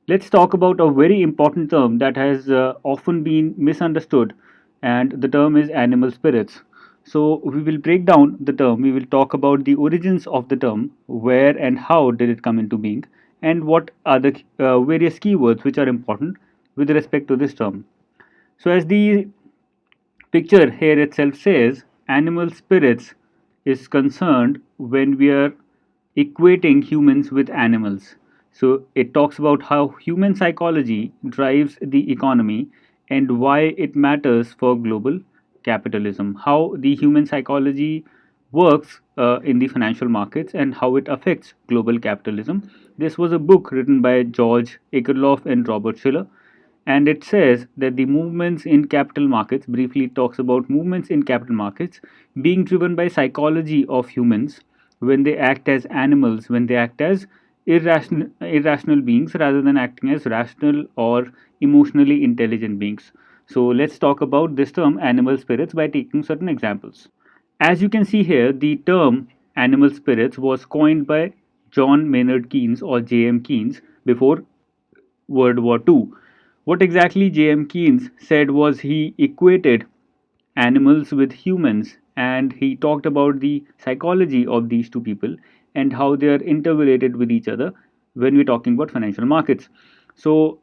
Let's talk about a very important term that has often been misunderstood, and the term is animal spirits. So, we will break down the term, we will talk about the origins of the term, where and how did it come into being, and what are the various keywords which are important with respect to this term. So, as the picture here itself says, animal spirits is concerned when we are equating humans with animals. So it talks about how human psychology drives the economy and why it matters for global capitalism, how the human psychology works in the financial markets and how it affects global capitalism. This was a book written by George Akerlof and Robert Schiller, and it says that the movements in capital markets, briefly talks about movements in capital markets being driven by psychology of humans when they act as animals, when they act as irrational beings rather than acting as rational or emotionally intelligent beings. So let's talk about this term animal spirits by taking certain examples. As you can see here, the term animal spirits was coined by John Maynard Keynes or J.M. Keynes before World War II. What exactly J.M. Keynes said was he equated animals with humans, and he talked about the psychology of these two people and how they are interrelated with each other when we're talking about financial markets. So,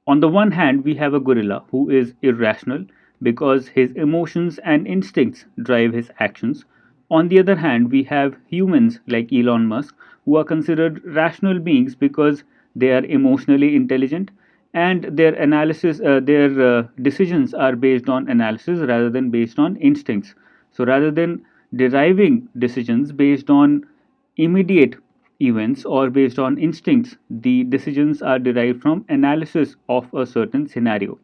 on the one hand, we have a gorilla who is irrational because his emotions and instincts drive his actions. On the other hand, we have humans like Elon Musk who are considered rational beings because they are emotionally intelligent and their decisions are based on analysis rather than based on instincts. So rather than deriving decisions based on immediate events or based on instincts, the decisions are derived from analysis of a certain scenario.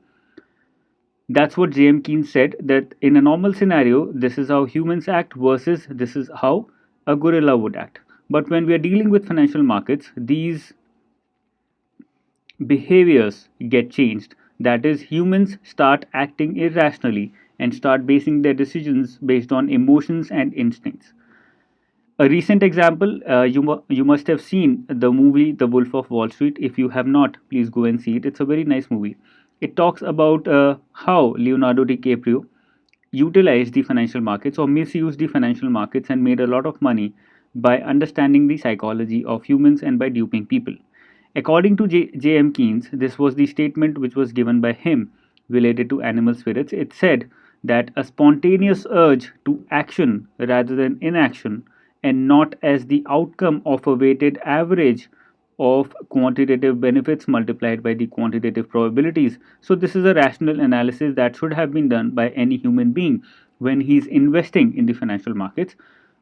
That's what J.M. Keynes said, that in a normal scenario, this is how humans act versus this is how a gorilla would act. But when we are dealing with financial markets, these behaviors get changed. That is, humans start acting irrationally and start basing their decisions based on emotions and instincts. A recent example, you must have seen the movie The Wolf of Wall Street. If you have not, please go and see it. It's a very nice movie. It talks about how Leonardo DiCaprio utilized the financial markets or misused the financial markets and made a lot of money by understanding the psychology of humans and by duping people. According to J.M. Keynes, this was the statement which was given by him related to animal spirits. It said that a spontaneous urge to action rather than inaction, and not as the outcome of a weighted average of quantitative benefits multiplied by the quantitative probabilities. So, this is a rational analysis that should have been done by any human being when he's investing in the financial markets.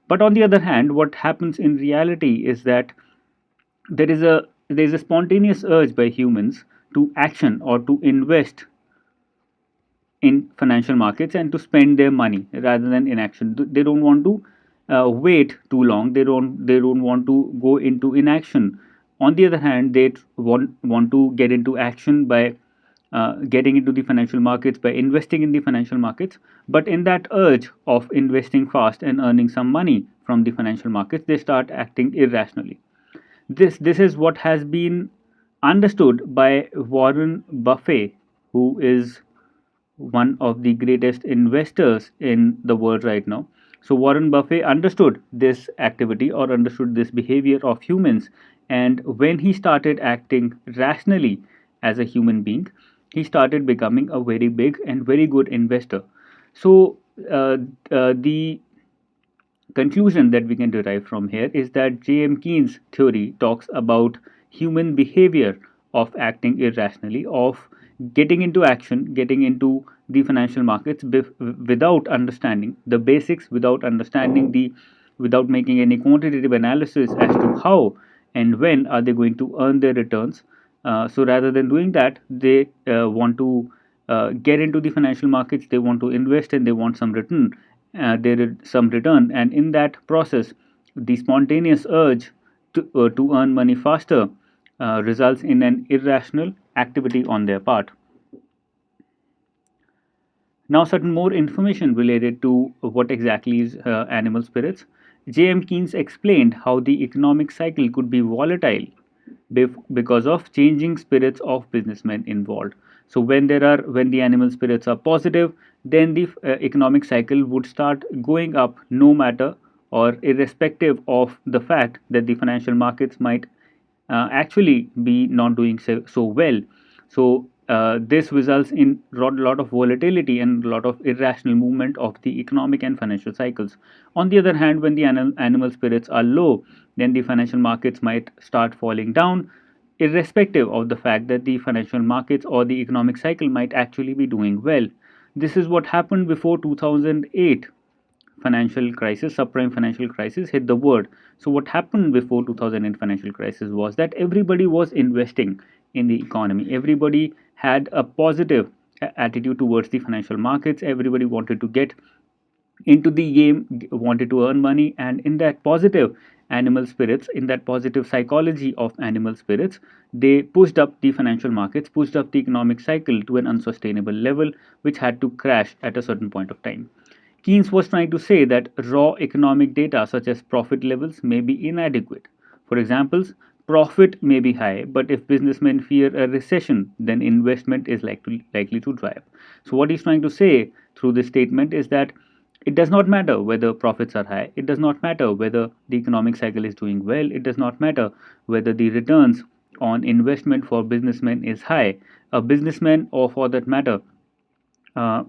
But on the other hand, what happens in reality is that there is a spontaneous urge by humans to action or to invest in financial markets and to spend their money rather than inaction. They don't want to wait too long. They don't want to go into inaction. On the other hand, they want to get into action by getting into the financial markets, by investing in the financial markets. But in that urge of investing fast and earning some money from the financial markets, they start acting irrationally. This is what has been understood by Warren Buffett, who is one of the greatest investors in the world right now. So Warren Buffett understood this activity or understood this behavior of humans, and when he started acting rationally as a human being, he started becoming a very big and very good investor. So the conclusion that we can derive from here is that J.M. Keynes' theory talks about human behavior of acting irrationally, of getting into action, getting into the financial markets without understanding the basics, without making any quantitative analysis as to how and when are they going to earn their returns. So rather than doing that, they want to get into the financial markets, they want to invest and they want some return. There is some return, and in that process, the spontaneous urge to earn money faster results in an irrational activity on their part. Now, certain more information related to what exactly is animal spirits. J.M. Keynes explained how the economic cycle could be volatile because of changing spirits of businessmen involved. So when the animal spirits are positive, then the economic cycle would start going up, no matter or irrespective of the fact that the financial markets might actually be not doing so well. So this results in lot of volatility and a lot of irrational movement of the economic and financial cycles. On the other hand, when the animal spirits are low, then the financial markets might start falling down, irrespective of the fact that the financial markets or the economic cycle might actually be doing well. This is what happened before 2008 financial crisis, subprime financial crisis hit the world. So what happened before 2008 financial crisis was that everybody was investing in the economy. Everybody had a positive attitude towards the financial markets. Everybody wanted to get into the game, wanted to earn money, and in that positive animal spirits, in that positive psychology of animal spirits, they pushed up the financial markets, pushed up the economic cycle to an unsustainable level, which had to crash at a certain point of time. Keynes was trying to say that raw economic data such as profit levels may be inadequate. For examples, profit may be high, but if businessmen fear a recession, then investment is likely to dry up. So, what he's trying to say through this statement is that it does not matter whether profits are high, it does not matter whether the economic cycle is doing well, it does not matter whether the returns on investment for businessmen is high. A businessman, or for that matter,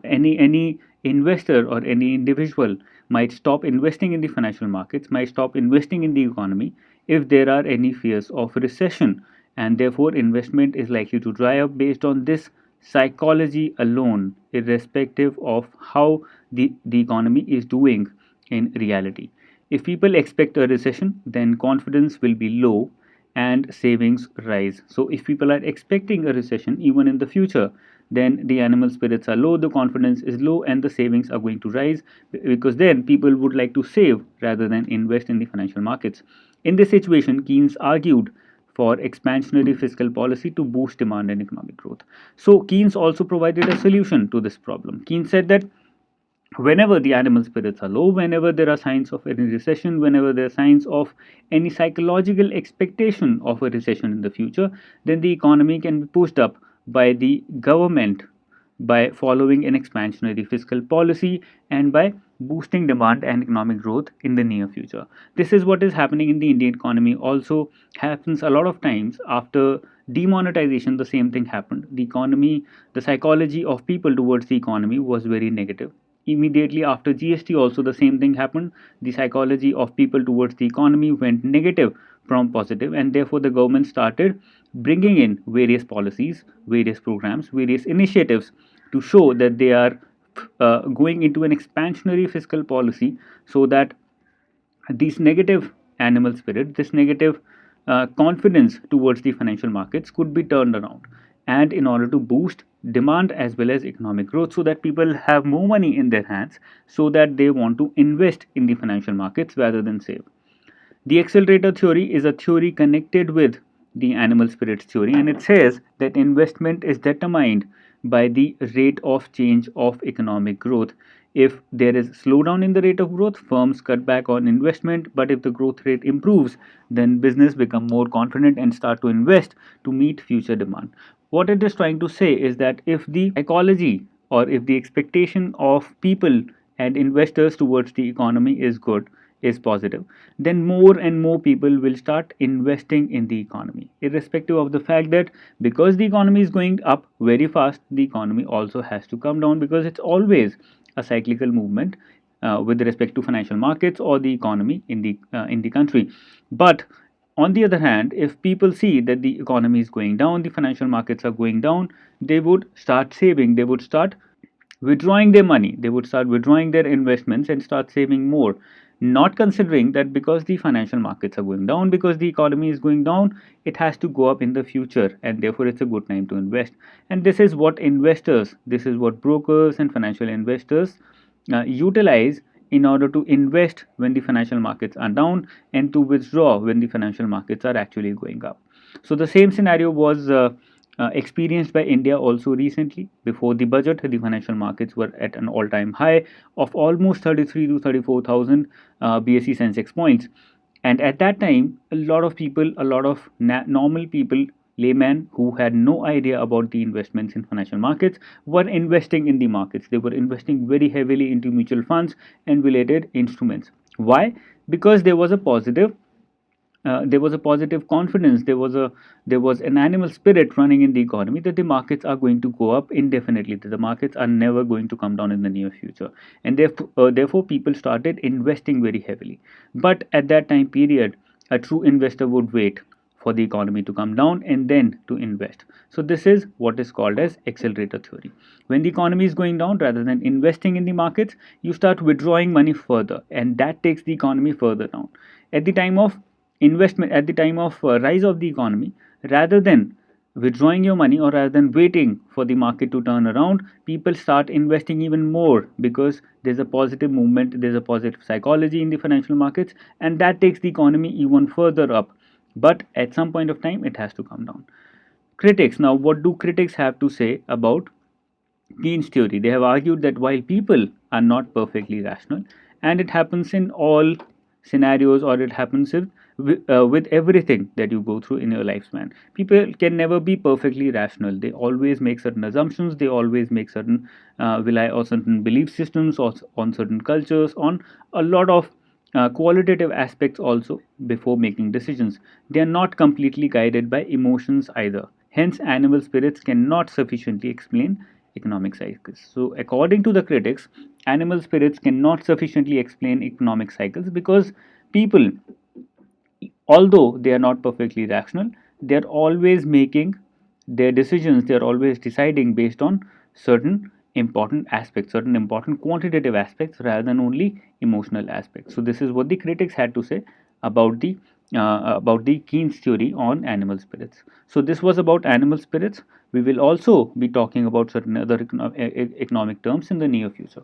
any investor or any individual might stop investing in the financial markets, might stop investing in the economy if there are any fears of recession, and therefore investment is likely to dry up based on this psychology alone, irrespective of how the economy is doing in reality. If people expect a recession, then confidence will be low and savings rise. So, if people are expecting a recession even in the future, then the animal spirits are low, the confidence is low, and the savings are going to rise, because then people would like to save rather than invest in the financial markets. In this situation, Keynes argued for expansionary fiscal policy to boost demand and economic growth. So, Keynes also provided a solution to this problem. Keynes said that whenever the animal spirits are low, whenever there are signs of any recession, whenever there are signs of any psychological expectation of a recession in the future, then the economy can be pushed up by the government by following an expansionary fiscal policy and by boosting demand and economic growth in the near future. This is what is happening in the Indian economy. Also happens a lot of times after demonetization. The same thing happened. The economy, the psychology of people towards the economy was very negative. Immediately after GST, also the same thing happened. The psychology of people towards the economy went negative from positive, and therefore the government started bringing in various policies, various programs, various initiatives to show that they are going into an expansionary fiscal policy, so that this negative animal spirit, this negative confidence towards the financial markets could be turned around, and in order to boost demand as well as economic growth, so that people have more money in their hands, so that they want to invest in the financial markets rather than save. The accelerator theory is a theory connected with the animal spirits theory, and it says that investment is determined by the rate of change of economic growth. If there is slowdown in the rate of growth, firms cut back on investment, but if the growth rate improves, then business become more confident and start to invest to meet future demand. What it is trying to say is that if the psychology or if the expectation of people and investors towards the economy is good, is positive, then more and more people will start investing in the economy, irrespective of the fact that because the economy is going up very fast, the economy also has to come down, because it's always a cyclical movement with respect to financial markets or the economy in the country. But on the other hand, if people see that the economy is going down, the financial markets are going down, they would start saving, they would start withdrawing their money, they would start withdrawing their investments and start saving more, not considering that because the financial markets are going down, because the economy is going down, it has to go up in the future, and therefore it's a good time to invest. And this is what investors, this is what brokers and financial investors utilize in order to invest when the financial markets are down, and to withdraw when the financial markets are actually going up. So the same scenario was experienced by India also recently. Before the budget, the financial markets were at an all-time high of almost 33 to 34,000 BSE Sensex points. And at that time, a lot of people, a lot of normal people, laymen who had no idea about the investments in financial markets, were investing in the markets. They were investing very heavily into mutual funds and related instruments. Why? Because there was a positive confidence, there was an animal spirit running in the economy, that the markets are going to go up indefinitely, that the markets are never going to come down in the near future, and therefore people started investing very heavily. But at that time period, a true investor would wait for the economy to come down and then to invest. So this is what is called as accelerator theory. When the economy is going down, rather than investing in the markets, you start withdrawing money further, and that takes the economy further down. At the time of investment, at the time of rise of the economy, rather than withdrawing your money or rather than waiting for the market to turn around, people start investing even more, because there's a positive movement, there's a positive psychology in the financial markets, and that takes the economy even further up. But at some point of time, it has to come down. Critics, now what do critics have to say about Keynes theory? They have argued that while people are not perfectly rational, and it happens in all scenarios, or it happens with everything that you go through in your lifespan, people can never be perfectly rational. They always make certain assumptions, they always make certain rely on certain belief systems, or on certain cultures, on a lot of qualitative aspects also before making decisions. They are not completely guided by emotions either. Hence, animal spirits cannot sufficiently explain economic cycles. So, according to the critics, animal spirits cannot sufficiently explain economic cycles, because people, although they are not perfectly rational, they are always making their decisions, they are always deciding based on certain important aspects, certain important quantitative aspects, rather than only emotional aspects. So this is what the critics had to say about the Keynes theory on animal spirits. So this was about animal spirits. We will also be talking about certain other economic terms in the near future.